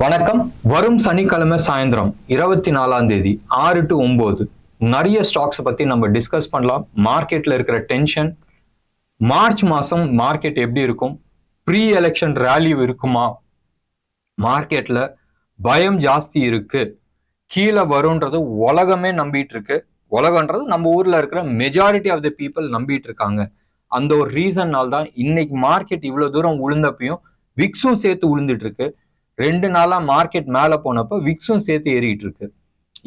வணக்கம். வரும் சனிக்கிழமை சாயந்தரம் 24ஆம் தேதி 6 to 9 நிறைய ஸ்டாக்ஸ் பத்தி நம்ம டிஸ்கஸ் பண்ணலாம். மார்க்கெட்ல இருக்கிற டென்ஷன், மார்ச் மாசம் மார்க்கெட் எப்படி இருக்கும், ப்ரீ எலெக்ஷன் ரேலி இருக்குமா, மார்க்கெட்ல பயம் ஜாஸ்தி இருக்கு, கீழே வரும்ன்றது உலகமே நம்பிட்டு இருக்கு. உலகன்றது நம்ம ஊர்ல இருக்கிற மெஜாரிட்டி ஆஃப் த பீப்புள் நம்பிட்டு இருக்காங்க. அந்த ஒரு ரீசன்னால தான் இன்னைக்கு மார்க்கெட் இவ்வளவு தூரம் உளுந்தப்பையும் விக்ஸும் சேர்த்து உளுந்துட்டு இருக்கு. 2 நாளா மார்க்கெட் மேல போனப்ப விக்ஸும் சேர்த்து ஏறிட்டு இருக்கு.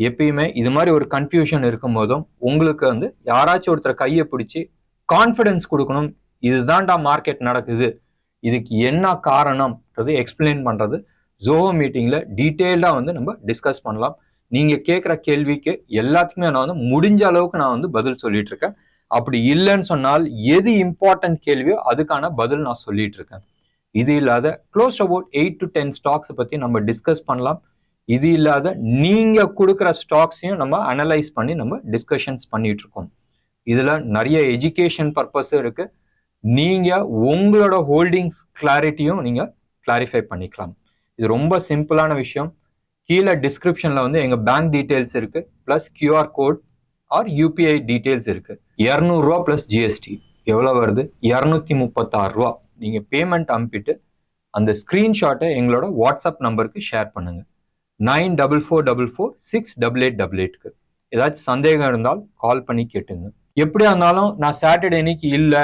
எப்பயுமே இது மாதிரி ஒரு கன்ஃபியூஷன் இருக்கும் போதும் உங்களுக்கு யாராச்சும் ஒருத்தர் கையை பிடிச்சி கான்ஃபிடன்ஸ் கொடுக்கணும். இதுதான்டா மார்க்கெட் நடக்குது, இதுக்கு என்ன காரணம்ன்றது எக்ஸ்பிளைன் பண்றது ஜோஹோ மீட்டிங்ல டீட்டெயில்டா நம்ம டிஸ்கஸ் பண்ணலாம். நீங்க கேட்குற கேள்விக்கு எல்லாத்துக்குமே நான் முடிஞ்ச அளவுக்கு நான் பதில் சொல்லிட்டு இருக்கேன். அப்படி இல்லைன்னு சொன்னால் எது இம்பார்ட்டன்ட் கேள்வியோ அதுக்கான பதில் நான் சொல்லிட்டு இருக்கேன். இது இல்லாத க்ளோஸ் அபவுட் 8 to 10 ஸ்டாக்ஸ் பத்தி நம்ம டிஸ்கஸ் பண்ணலாம். இது இல்லாத நீங்க கொடுக்குற ஸ்டாக்ஸையும் நம்ம அனலைஸ் பண்ணி நம்ம டிஸ்கஷன்ஸ் பண்ணிட்டு இருக்கோம். இதுல நிறைய எஜுகேஷன் பர்பஸ் இருக்கு. நீங்க உங்களோட ஹோல்டிங்ஸ் கிளாரிட்டியும் நீங்க கிளாரிஃபை பண்ணிக்கலாம். இது ரொம்ப சிம்பிளான விஷயம். கீழே டிஸ்கிரிப்ஷன்ல எங்க பேங்க் டீடைல்ஸ் இருக்கு, plus QR code or UPI details இருக்கு. 200 ரூபா பிளஸ் GST எவ்வளவு வருது? 236 ரூபா. நீங்க பேமெண்ட் அனுப்பிட்டு அந்த ஸ்கிரீன்ஷாட்டை எங்களோட வாட்ஸ்அப் நம்பருக்கு ஷேர் பண்ணுங்க. 9444468888க்கு. ஏதாச்சும் சந்தேகம் இருந்தால் கால் பண்ணி கேட்டுங்க. எப்படியா இருந்தாலும் நான் சாட்டர்டே அன்னைக்கு இல்லை,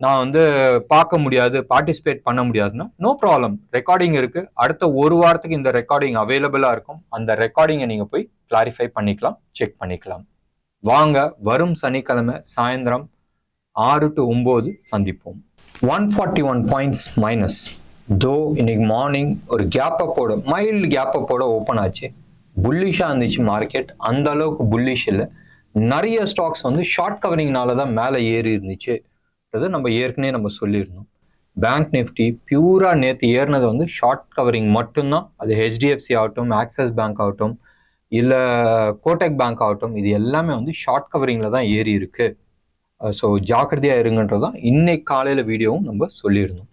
நான் பார்க்க முடியாது, பார்ட்டிசிபேட் பண்ண முடியாதுன்னா நோ ப்ராப்ளம், ரெக்கார்டிங் இருக்கு. அடுத்த ஒரு வாரத்துக்கு இந்த ரெக்கார்டிங் அவைலபிளா இருக்கும். அந்த ரெக்கார்டிங்கை நீங்க போய் கிளாரிஃபை பண்ணிக்கலாம், செக் பண்ணிக்கலாம். வாங்க, வரும் சனிக்கிழமை சாயந்தரம் 6 to 9 சந்திப்போம். 141 பாயிண்ட்ஸ் மைனஸ். தோ இன்னைக்கு மார்னிங் ஒரு கேப் அப்போட, மைல்டு கேப் அப்போட ஓப்பன் ஆச்சு. புல்லிஷா இருந்துச்சு மார்க்கெட். அந்த அளவுக்கு புல்லிஷ் இல்லை. நிறைய ஸ்டாக்ஸ் ஷார்ட் கவரிங்னால தான் மேலே ஏறி இருந்துச்சு. நம்ம ஏற்கனவே நம்ம சொல்லியிருந்தோம். பேங்க் நிஃப்டி பியூரா நேற்று ஏறினது ஷார்ட் கவரிங் மட்டும்தான். அது HDFC ஆகட்டும், ஆக்சிஸ் பேங்க் ஆகட்டும், இல்லை கோடெக் பேங்க் ஆகட்டும், இது எல்லாமே ஷார்ட் கவரிங்ல தான் ஏறி இருக்கு. ஸோ ஜாக்கிரதையாக இருங்கன்றதான் இன்னைக்கு காலையில் வீடியோவும் நம்ம சொல்லியிருந்தோம்.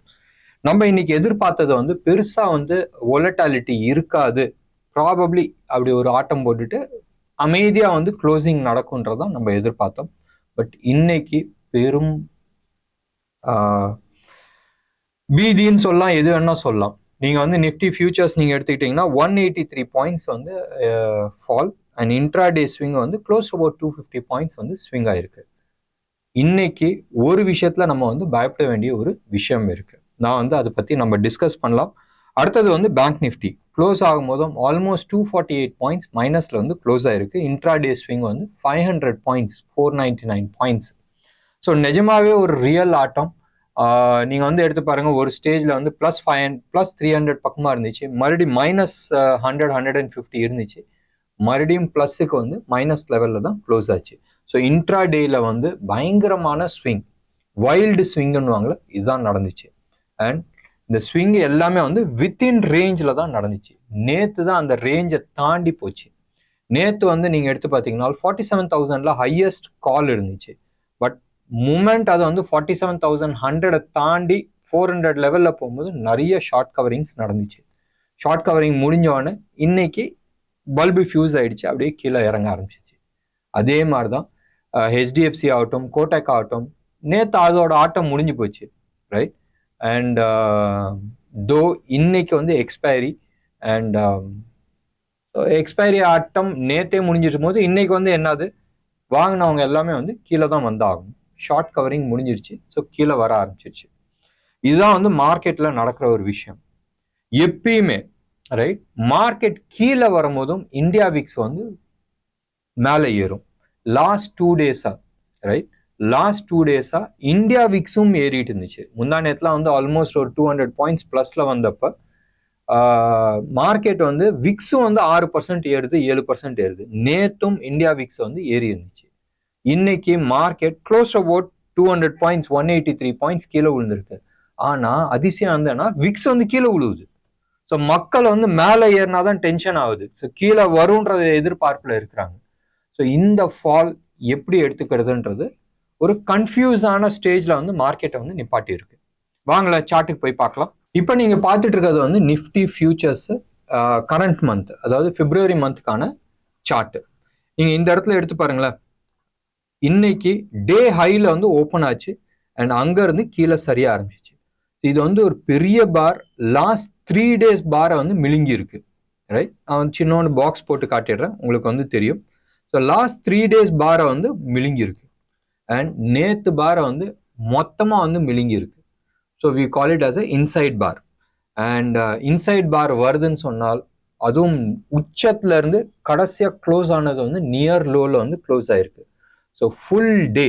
நம்ம இன்னைக்கு எதிர்பார்த்தது பெருசாக வொலட்டாலிட்டி இருக்காது, ப்ராபப்ளி அப்படி ஒரு ஆட்டம் போட்டுட்டு அமைதியாக க்ளோசிங் நடக்கும்ன்றதான் நம்ம எதிர்பார்த்தோம். பட் இன்னைக்கு பெரும் பீதின்னு சொல்லலாம், எது வேணா சொல்லலாம். நீங்கள் நிஃப்டி ஃபியூச்சர்ஸ் நீங்கள் எடுத்துக்கிட்டிங்கன்னா 183 points fall and intraday swing close about 250 points swing ஆயிருக்கு. இன்னைக்கு ஒரு விஷயத்துல நம்ம பயப்பட வேண்டிய ஒரு விஷயம் இருக்கு. நான் அதை பத்தி நம்ம டிஸ்கஸ் பண்ணலாம். அடுத்தது பேங்க் நிஃப்டி க்ளோஸ் ஆகும் போதும் ஆல்மோஸ்ட் 248 பாயிண்ட்ஸ் மைனஸ்ல க்ளோஸ் ஆயிருக்கு. Intraday swing 500 points, 499 points. So நிஜமாவே ஒரு ரியல் ஆட்டம். நீங்க எடுத்து பாருங்க, ஒரு ஸ்டேஜ்ல +500 +300 பக்கமா இருந்துச்சு, மறுபடியும் -100 150 இருந்துச்சு, மறுபடியும் பிளஸுக்கு மைனஸ் லெவல்ல தான் க்ளோஸ் ஆச்சு. ஸோ இன்ட்ராடேல பயங்கரமான ஸ்விங், வைல்டு ஸ்விங்குன்னுவாங்களே, இதுதான் நடந்துச்சு. அண்ட் இந்த ஸ்விங் எல்லாமே வித்தின் ரேஞ்சில் தான் நடந்துச்சு. நேற்று தான் அந்த ரேஞ்சை தாண்டி போச்சு. நேற்று நீங்கள் எடுத்து பார்த்தீங்கன்னா 47,000ல ஹையஸ்ட் கால் இருந்துச்சு. பட் மூமெண்ட் அது 47,100 தாண்டி 400 லெவலில் போகும்போது நிறைய ஷார்ட் கவரிங்ஸ் நடந்துச்சு. ஷார்ட் கவரிங் முடிஞ்சோடனே இன்னைக்கு பல்பு ஃபியூஸ் ஆயிடுச்சு, அப்படியே கீழே இறங்க ஆரம்பிச்சிச்சு. அதே மாதிரி தான் HDFC ஆகட்டும், கோடெக் ஆகட்டும், நேற்று அதோட ஆட்டம் முடிஞ்சு போச்சு, ரைட்? அண்ட் தோ இன்னைக்கு எக்ஸ்பைரி அண்ட் எக்ஸ்பைரி ஆட்டம் நேற்றே முடிஞ்சிருக்கும் போது இன்னைக்கு என்னது, வாங்கினவங்க எல்லாமே கீழே தான் வந்தாகும். ஷார்ட் கவரிங் முடிஞ்சிருச்சு, ஸோ கீழே வர ஆரம்பிச்சிருச்சு. இதுதான் மார்க்கெட்ல நடக்கிற ஒரு விஷயம். எப்பயுமே ரைட், மார்க்கெட் கீழே வரும்போதும் இந்தியா விக்ஸ் மேலே ஏறும். லாஸ்ட் 2 டேஸா ரைட், லாஸ்ட் 2 டேஸா இந்தியா விக்ஸும் ஏறிட்டு இருந்துச்சு. முந்தா நேரத்துல ஆல்மோஸ்ட் ஒரு 200 பாயிண்ட்ஸ் பிளஸ்ல வந்தப்ப மார்க்கெட் விக்ஸும் 6% ஏறுது, 7% ஏறுது. நேத்தும் இந்தியா விக்ஸ் ஏறி இருந்துச்சு. இன்னைக்கு market close about 200 points, 183 points கீழே விழுந்திருக்கு. ஆனா அதிசயம் விக்ஸ் கீழே விழுவுது. ஸோ மக்கள் மேலே ஏறினாதான் டென்ஷன் ஆகுது. ஸோ கீழே வரும்ன்ற எதிர்பார்ப்புல இருக்கிறாங்க. ஸோ இந்த ஃபால் எப்படி எடுத்துக்கிறதுன்றது ஒரு கன்ஃபியூஸான ஸ்டேஜ்ல மார்க்கெட்டை நிப்பாட்டி இருக்கு. வாங்கல சார்ட்டுக்கு போய் பார்க்கலாம். இப்போ நீங்க பார்த்துட்டு இருக்கிறது நிஃப்டி ஃபியூச்சர்ஸ் கரண்ட் மந்த், அதாவது பிப்ரவரி மந்த்துக்கான சார்ட் நீங்க இந்த இடத்துல எடுத்து பாருங்களேன். இன்னைக்கு டே ஹைல வந்து ஓப்பன் ஆச்சு அண்ட் அங்க இருந்து கீழே சரிய ஆரம்பிச்சிச்சு. இது வந்து ஒரு பெரிய பார், லாஸ்ட் 3 days பாரை வந்து மிழுங்கி இருக்கு. ரைட், நான் சின்ன பாக்ஸ் போட்டு காட்டிடுறேன், உங்களுக்கு வந்து தெரியும். ஸோ லாஸ்ட் 3 days பாரை வந்து மிழுங்கி இருக்கு அண்ட் நேத்து பாரை வந்து மொத்தமா வந்து மிழுங்கி இருக்கு. So we call it as a inside bar. And inside bar வருதுன்னு சொன்னால் அதுவும் உச்சத்துல இருந்து கடைசியா க்ளோஸ் ஆனது வந்து நியர் லோல வந்து க்ளோஸ் ஆயிருக்கு. So full day,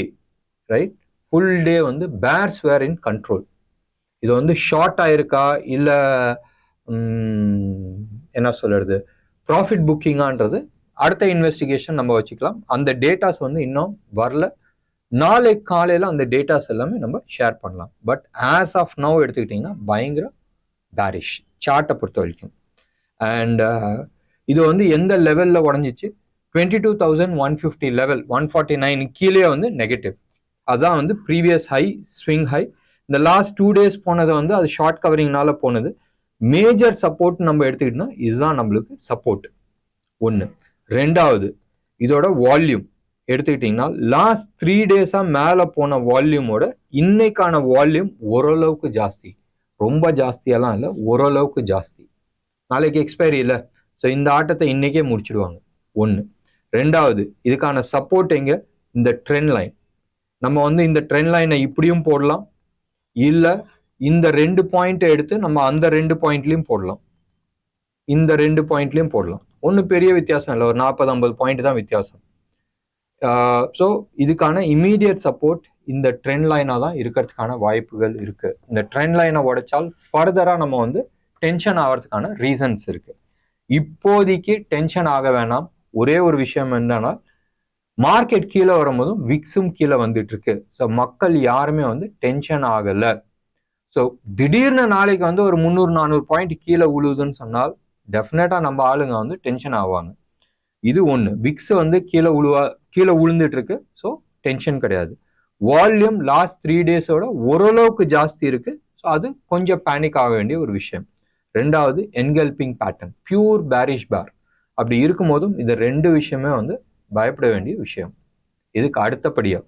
right, full day வந்து பேர்ஸ் வேர் இன் கண்ட்ரோல். இது வந்து ஷார்ட் ஆயிருக்கா இல்லை என்ன சொல்றது ப்ராஃபிட் புக்கிங்கான்றது அடுத்த இன்வெஸ்டிகேஷன் நம்ம வச்சுக்கலாம். அந்த டேட்டாஸ் வந்து இன்னும் வரல. நாளைக்கு காலையில் அந்த டேட்டாஸ் எல்லாமே நம்ம ஷேர் பண்ணலாம். பட் ஆஸ் ஆஃப் நவ் எடுத்துக்கிட்டிங்கன்னா பயங்கர பேரிஷ் சார்ட்டை பொறுத்த வரைக்கும். அண்ட் இது வந்து எந்த லெவலில் உடஞ்சிச்சு, 22,150 லெவல், 149 கீழே வந்து நெகட்டிவ். அதுதான் வந்து ப்ரீவியஸ் ஹை, ஸ்விங் ஹை. இந்த லாஸ்ட் 2 days போனதை வந்து அது ஷார்ட் கவரிங்னால போனது. மேஜர் சப்போர்ட் நம்ம எடுத்துக்கிட்டோம்னா இதுதான் நம்மளுக்கு சப்போர்ட் ஒன்று. ரெண்டாவது, இதோட வால்யூம் எடுத்துக்கிட்டிங்கன்னா லாஸ்ட் 3 days மேலே போன வால்யூமோட இன்னைக்கான வால்யூம் ஓரளவுக்கு ஜாஸ்தி, ரொம்ப ஜாஸ்தியெல்லாம் இல்லை, ஓரளவுக்கு ஜாஸ்தி. நாளைக்கு எக்ஸ்பைரி இல்லை, ஸோ இந்த ஆட்டத்தை இன்னைக்கே முடிச்சிடுவாங்க ஒன்று. ரெண்டாவது, இதுக்கான சப்போர்ட் எங்க, இந்த ட்ரெண்ட் லைன். நம்ம வந்து இந்த ட்ரெண்ட் லைனை இப்படியும் போடலாம், இல்லை இந்த 2 பாயிண்ட் எடுத்து நம்ம அந்த 2 பாயிண்ட்லையும் போடலாம், இந்த 2 பாயிண்ட்லையும் போடலாம். ஒன்றும் பெரிய வித்தியாசம் இல்லை, ஒரு 40-50 பாயிண்ட் தான் வித்தியாசம். ஸோ இதுக்கான இமீடியட் சப்போர்ட் இந்த ட்ரெண்ட் லைனாக தான் இருக்கிறதுக்கான வாய்ப்புகள் இருக்கு. இந்த ட்ரெண்ட் லைனை உடைச்சால் ஃபர்தராக நம்ம வந்து டென்ஷன் ஆகிறதுக்கான ரீசன்ஸ் இருக்கு. இப்போதைக்கு டென்ஷன் ஆக வேணாம். ஒரே ஒரு விஷயம் என்னன்னா, மார்க்கெட் கீழே வரும்போதும் விக்ஸும் கீழே வந்துட்டு இருக்கு. ஸோ மக்கள் யாருமே வந்து டென்ஷன் ஆகலை. ஸோ திடீர்னு நாளைக்கு வந்து ஒரு 300-400 பாயிண்ட் கீழே உழுதுன்னு சொன்னால் டெஃபினட்டா நம்ம ஆளுங்க வந்து டென்ஷன் ஆவாங்க. இது ஒன்று. விக்ஸ் வந்து கீழே உழுந்துட்டு இருக்கு, ஸோ டென்ஷன் கிடையாது. வால்யூம் லாஸ்ட் 3 days ஓரளவுக்கு ஜாஸ்தி இருக்கு, ஸோ அது கொஞ்சம் பேனிக் ஆக வேண்டிய ஒரு விஷயம். ரெண்டாவது, என்கல்பிங் பேட்டர்ன், பியூர் பேரிஷ் பார். அப்படி இருக்கும்போதும் இந்த 2 விஷயமே வந்து பயப்பட வேண்டிய விஷயம். இதுக்கு அடுத்தபடியா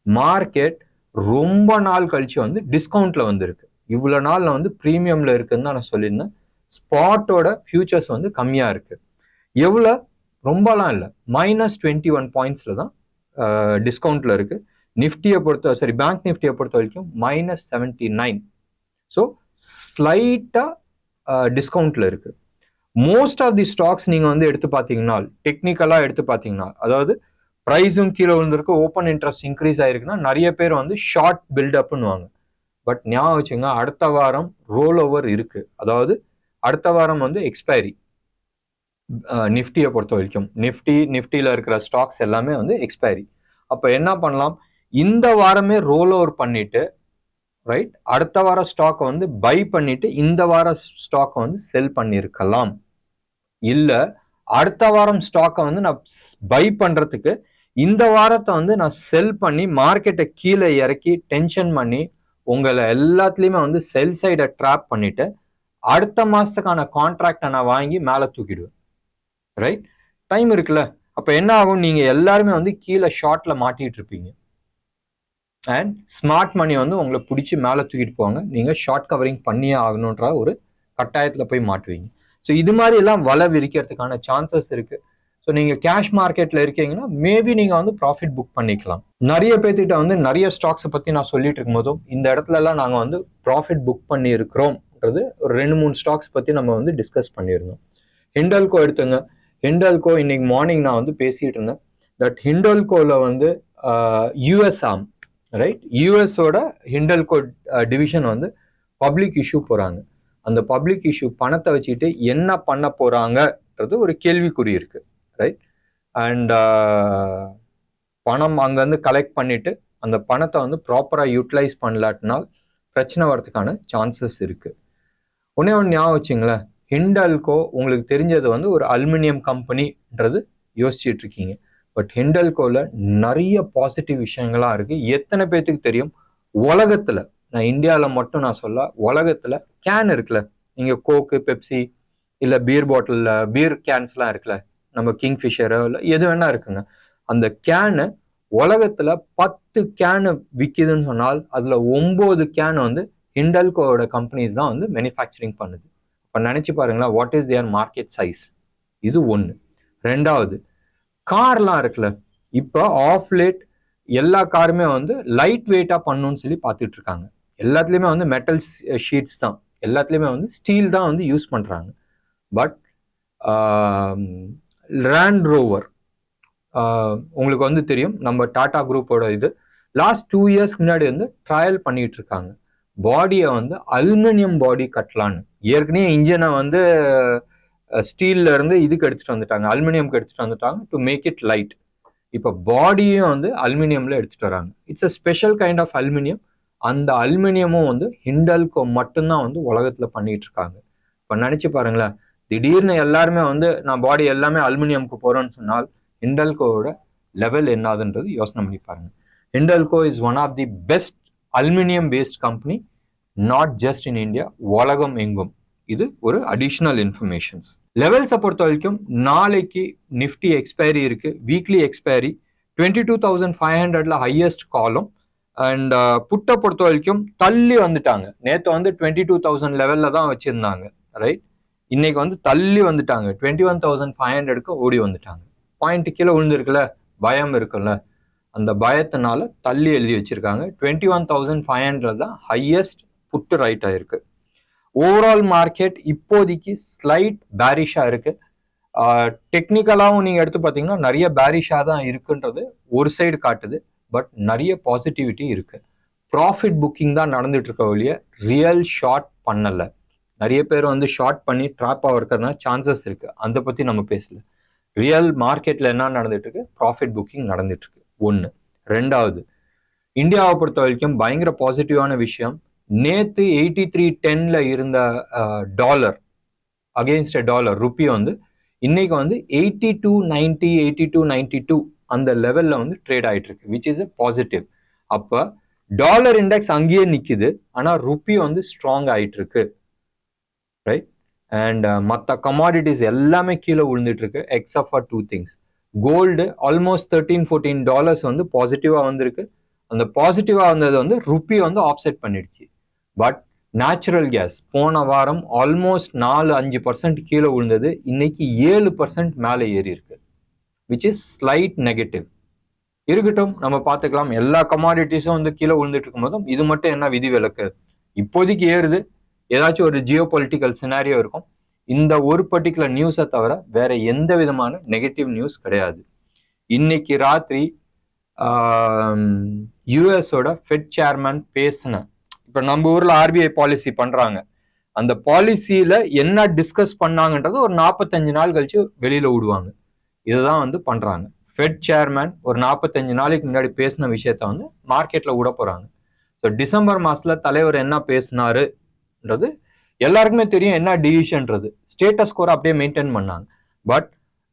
மார்க்கெட் ரொம்ப நாள் கழிச்சு வந்து டிஸ்கவுண்ட்ல வந்திருக்கு. இவ்வளவு நாள்ல வந்து ப்ரீமியம்ல இருக்குன்னு தான் நான் சொல்லியிருந்தேன். ஸ்பாட்டோட ஃபியூச்சர்ஸ் வந்து கம்மியா இருக்கு. எவ்வளோ, ரொம்பலாம் இல்லை, -21 பாயிண்ட்ஸ்ல தான் டிஸ்கவுண்ட்ல இருக்கு. நிஃப்டியை பொறுத்த பேங்க் நிஃப்டியை பொறுத்த வரைக்கும் -79. ஸோ ஸ்லைட்டா டிஸ்கவுண்ட்ல இருக்கு. மோஸ்ட் ஆஃப் தி ஸ்டாக்ஸ் நீங்க வந்து எடுத்து பார்த்தீங்கன்னா, டெக்னிக்கலா எடுத்து பார்த்தீங்கன்னா, அதாவது ப்ரைஸும் கீழே விழுந்திருக்கு, ஓப்பன் இன்ட்ரெஸ்ட் இன்க்ரீஸ் ஆயிருக்குன்னா நிறைய பேர் வந்து ஷார்ட் பில்டப்னுவாங்க. பட் ஞாபகம் வச்சுங்க, அடுத்த வாரம் ரோல் ஓவர் இருக்கு. அதாவது அடுத்த வாரம் வந்து எக்ஸ்பைரி. நிஃப்டியை பொறுத்த வரைக்கும் நிஃப்டியில் இருக்கிற ஸ்டாக்ஸ் எல்லாமே வந்து எக்ஸ்பைரி. அப்போ என்ன பண்ணலாம், இந்த வாரமே ரோல் ஓவர் பண்ணிட்டு, ரைட், அடுத்த வார ஸ்டாக்கை வந்து பை பண்ணிட்டு இந்த வார ஸ்டாக்கை வந்து செல் பண்ணியிருக்கலாம். இல்லை அடுத்த வாரம் ஸ்டாக்கை வந்து நான் பை பண்றதுக்கு இந்த வாரத்தை வந்து நான் செல் பண்ணி மார்க்கெட்டை கீழே இறக்கி டென்ஷன் பண்ணி உங்களை எல்லாத்துலேயுமே வந்து செல் சைடை ட்ராப் பண்ணிட்டு அடுத்த மாசத்துக்கான கான்ட்ராக்டை நான் வாங்கி மேலே தூக்கிடுவேன். ரைட், டைம் இருக்குல்ல. அப்போ என்ன ஆகும், நீங்க எல்லாருமே வந்து கீழே ஷார்ட்ல மாட்டிட்டு இருப்பீங்க அண்ட் ஸ்மார்ட் மணி வந்து உங்களை பிடிச்சி மேலே தூக்கிட்டு போவாங்க. நீங்க ஷார்ட் கவரிங் பண்ணியே ஆகணுன்ற ஒரு கட்டாயத்தில் போய் மாட்டுவீங்க. ஸோ இது மாதிரி எல்லாம் வலை விரிக்கிறதுக்கான சான்சஸ் இருக்கு. ஸோ நீங்க கேஷ் மார்க்கெட்ல இருக்கீங்கன்னா மேபி நீங்க வந்து ப்ராஃபிட் புக் பண்ணிக்கலாம். நிறைய பேர்த்திட்ட வந்து நிறைய ஸ்டாக்ஸை பத்தி நான் சொல்லிட்டு இருக்கும் போதும் இந்த இடத்துல எல்லாம் நாங்க வந்து ப்ராஃபிட் புக் பண்ணி இருக்கிறோம்ன்றது ஒரு 2-3 ஸ்டாக்ஸ் பத்தி நம்ம வந்து டிஸ்கஸ் பண்ணியிருந்தோம். ஹிண்டல்கோ எடுத்துங்க. ஹிண்டல்கோ இன்னைக்கு மார்னிங் நான் வந்து பேசிட்டு இருந்தேன். தட் ஹிண்டல்கோல வந்து யூஎஸ் ஆம், ரைட், யூஎஸோட ஹிண்டல்கோ டிவிஷன் வந்து பப்ளிக் இஷ்யூ போறாங்க. அந்த பப்ளிக் இஷ்யூ பணத்தை வச்சுக்கிட்டு என்ன பண்ண போறாங்கன்றது ஒரு கேள்விக்குறி இருக்கு. ரைட், அண்ட் பணம் அங்கேருந்து கலெக்ட் பண்ணிட்டு அந்த பணத்தை வந்து ப்ராப்பராக யூட்டிலைஸ் பண்ணலாட்டினால் பிரச்சனை வரதுக்கான சான்சஸ் இருக்கு. ஒன்னே ஒன்று ஞாபகம் வச்சுங்களேன், ஹிண்டல்கோ உங்களுக்கு தெரிஞ்சது வந்து ஒரு அலுமினியம் கம்பெனின்றது யோசிச்சுட்டு இருக்கீங்க. பட் ஹிண்டல்கோல நிறைய பாசிட்டிவ் விஷயங்கள்லாம் இருக்கு. எத்தனை பேர்த்துக்கு தெரியும், உலகத்துல, நான் இந்தியாவில் மட்டும் நான் சொல்ல, உலகத்துல கேன் இருக்குல்ல, நீங்க கோக்கு, பெப்சி இல்லை பீர் பாட்டிலில் பீர் கேன்ஸ்லாம் இருக்குல்ல, நம்ம கிங்ஃபிஷரு இல்லை எது வேணா இருக்குங்க. அந்த கேனு உலகத்தில் 10 கேனு விற்கிதுன்னு சொன்னால் அதில் 9 கேன் வந்து ஹிண்டல்கோட கம்பெனிஸ் தான் வந்து மேனுஃபேக்சரிங் பண்ணுது. இப்போ நினச்சி பாருங்களேன், what is their market size. இது ஒன்று. ரெண்டாவது, கார்லாம் இருக்குல்ல, இப்போ ஆஃப் லேட் எல்லா காருமே வந்து லைட் வெயிட்டாக பண்ணணும்னு சொல்லி பார்த்துட்டு இருக்காங்க. எல்லாத்துலேயுமே வந்து மெட்டல் ஷீட்ஸ் தான், எல்லாத்துலேயுமே வந்து ஸ்டீல் தான் வந்து யூஸ் பண்ணுறாங்க. பட் லேண்ட் ரோவர் உங்களுக்கு வந்து தெரியும், நம்ம டாடா குரூப்போட இது லாஸ்ட் 2 இயர்ஸ்க்கு முன்னாடி வந்து ட்ரையல் பண்ணிட்டு இருக்காங்க. பாடியை வந்து அலுமினியம் பாடி கட்டலான்னு. ஏற்கனவே இன்ஜினை வந்து ஸ்டீல்ல இருந்து இதுக்கு எடுத்துட்டு வந்துட்டாங்க, அலுமினியம்க்கு எடுத்துட்டு வந்துட்டாங்க டு மேக் இட் லைட். இப்போ பாடியும் வந்து அலுமினியம்ல எடுத்துட்டு வராங்க. It's a special kind of aluminium. அந்த அலுமினியமும் வந்து ஹிண்டல்கோ மட்டும்தான் வந்து உலகத்துல பண்ணிட்டு இருக்காங்க. இப்போ நினைச்சு பாருங்களேன், திடீர்னு எல்லாருமே வந்து நான் பாடி எல்லாமே அலுமினியம்க்கு போறேன்னு சொன்னால் ஹிண்டல்கோவோட லெவல் என்னதுன்றது யோசனை பண்ணி பாருங்க. Hindalco is one of the best aluminium based company, not just in India, உலகம் எங்கும். இது ஒரு அடிஷ்னல் இன்ஃபர்மேஷன்ஸ். லெவல்ஸை பொறுத்த வரைக்கும் நாளைக்கு நிஃப்டி எக்ஸ்பைரி இருக்கு, வீக்லி எக்ஸ்பைரி 22,500ல ஹையஸ்ட் காலம். அண்ட் புட்டை பொறுத்த வரைக்கும் தள்ளி வந்துட்டாங்க. நேற்று வந்து 22,000 லெவல்ல தான் வச்சிருந்தாங்க, ரைட். இன்னைக்கு வந்து தள்ளி வந்துட்டாங்க, 21,500க்கு ஓடி வந்துட்டாங்க. பாயிண்ட் கீழே விழுந்துருக்குல்ல, பயம் இருக்குல்ல, அந்த பயத்தினால தள்ளி எழுதி வச்சிருக்காங்க. 21,500 தான் ஹையஸ்ட் புட்டு ரைட் ஆயிருக்கு. ஓவரால் மார்க்கெட் இப்போதைக்கு ஸ்லைட் பேரிஷா இருக்கு. டெக்னிக்கலாகவும் நீங்க எடுத்து பார்த்தீங்கன்னா நிறைய பேரிஷா தான் இருக்குன்றது ஒரு சைடு காட்டுது. பட் நிறைய பாசிட்டிவிட்டி இருக்கு. ப்ராஃபிட் புக்கிங் தான் நடந்துட்டு இருக்க ஒழிய ரியல் ஷார்ட் பண்ணல. நிறைய பேர் வந்து ஷார்ட் பண்ணி ட்ராப் ஆகிறதுனா சான்சஸ் இருக்கு, அதை பத்தி நம்ம பேசல. ரியல் மார்க்கெட்ல என்ன நடந்துட்டு இருக்கு, ப்ராஃபிட் புக்கிங் நடந்துட்டு இருக்கு. ஒன்று. ரெண்டாவது, இந்தியாவை பொறுத்த வரைக்கும் பயங்கர பாசிட்டிவான விஷயம், நேத்து 83.10ல இருந்த டாலர் அகெயின்ஸ்ட் டாலர் ருப்பி வந்து இன்னைக்கு வந்து 82.90 82.92 அந்த லெவல்ல வந்து ட்ரேட் ஆயிட்டு இருக்கு, விச் இஸ் எ பாசிட்டிவ். அப்ப டாலர் இண்டெக்ஸ் அங்கேயே நிக்குது, ஆனா ருப்பி வந்து ஸ்ட்ராங் ஆயிட்டு இருக்கு, ரைட். அண்ட் மற்ற கமாடிட்டிஸ் எல்லாமே கீழே விழுந்துட்டு இருக்கு except for 2 things. Gold almost $13-14 வந்து பாசிட்டிவா வந்திருக்கு. அந்த பாசிட்டிவா வந்தது வந்து ருப்பி வந்து ஆஃப்செட் பண்ணிடுச்சு. பட் நேச்சுரல் கேஸ் போன வாரம் ஆல்மோஸ்ட் 4-5% கீழே விழுந்தது, இன்னைக்கு 7% மேலே ஏறி இருக்கு, விச் இஸ் ஸ்லைட் நெகட்டிவ். இருக்கட்டும், நம்ம பார்த்துக்கலாம். எல்லா கமாடிட்டிஸும் வந்து கீழே விழுந்துட்டு இருக்கும் போதும் இது மட்டும் என்ன விதிவிலக்கு, இப்போதைக்கு ஏறுது. ஏதாச்சும் ஒரு ஜியோ பொலிட்டிக்கல் சினாரியோ இருக்கும். இந்த ஒரு பர்டிகுலர் நியூஸை தவிர வேற எந்த விதமான நெகட்டிவ் நியூஸ் கிடையாது. இன்னைக்கு ராத்திரி யூஎஸோட ஃபெட் சேர்மேன் பேசின, இப்போ நம்ம ஊர்ல ஆர்பிஐ பாலிசி பண்றாங்க, அந்த பாலிசியில என்ன டிஸ்கஸ் பண்ணாங்கன்றது ஒரு 45 நாள் கழிச்சு வெளியில விடுவாங்க. இதுதான் வந்து பண்றாங்க. ஃபெட் சேர்மேன் ஒரு 45 நாளைக்கு முன்னாடி பேசின விஷயத்த வந்து மார்க்கெட்ல விட போறாங்க. ஸோ டிசம்பர் மாசத்துல தலைவர் என்ன பேசினாருன்றது எல்லாருக்குமே தெரியும், என்ன டிசிஷன்றது. ஸ்டேட்டஸ் ஸ்கோர் அப்படியே மெயின்டைன் பண்ணாங்க. பட்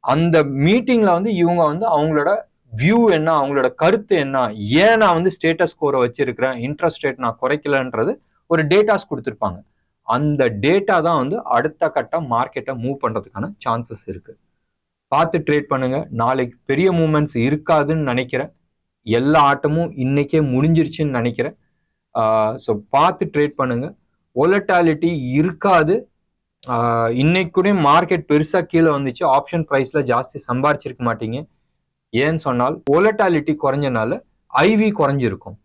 அந்த மீட்டிங்ல வந்து இவங்க வந்து அவங்களோட வியூ என்ன, அவங்களோட கருத்து என்ன, ஏன் நான் வந்து ஸ்டேட்டஸ் ஸ்கோரை வச்சிருக்கிறேன், இன்ட்ரெஸ்ட் ரேட் நான் குறைக்கலன்றது ஒரு டேட்டாஸ் கொடுத்துருப்பாங்க. அந்த டேட்டா தான் வந்து அடுத்த கட்டம் மார்க்கெட்டை மூவ் பண்றதுக்கான சான்சஸ் இருக்கு. பார்த்து ட்ரேட் பண்ணுங்க. நாளைக்கு பெரிய மூவ்மெண்ட்ஸ் இருக்காதுன்னு நினைக்கிறேன். எல்லா ஆட்டமும் இன்னைக்கே முடிஞ்சிருச்சுன்னு நினைக்கிறேன். ஸோ பார்த்து ட்ரேட் பண்ணுங்க. வொலட்டாலிட்டி இருக்காது. இன்னைக்கு கூட மார்க்கெட் பெருசா கீழே வந்துச்சு, ஆப்ஷன் பிரைஸ்ல ஜாஸ்தி சம்பாரிச்சிருக்க மாட்டீங்க. ஏன்னு சொன்னால் வொலட்டாலிட்டி குறைஞ்சனால ஐவி குறைஞ்சிருக்கும்.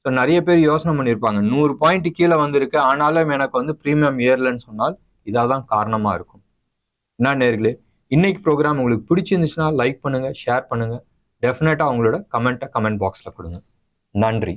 ஸோ நிறைய பேர் யோசனை பண்ணியிருப்பாங்க, 100 பாயிண்ட் கீழே வந்திருக்கு ஆனாலும் எனக்கு வந்து ப்ரீமியம் ஏறலன்னு சொன்னால் இதாதான் காரணமா இருக்கும். என்ன நேர்களே, இன்னைக்கு ப்ரோக்ராம் உங்களுக்கு பிடிச்சிருந்துச்சுன்னா லைக் பண்ணுங்க, ஷேர் பண்ணுங்க. டெஃபினட்டா உங்களோட கமெண்ட் பாக்ஸ்ல கொடுங்க. நன்றி.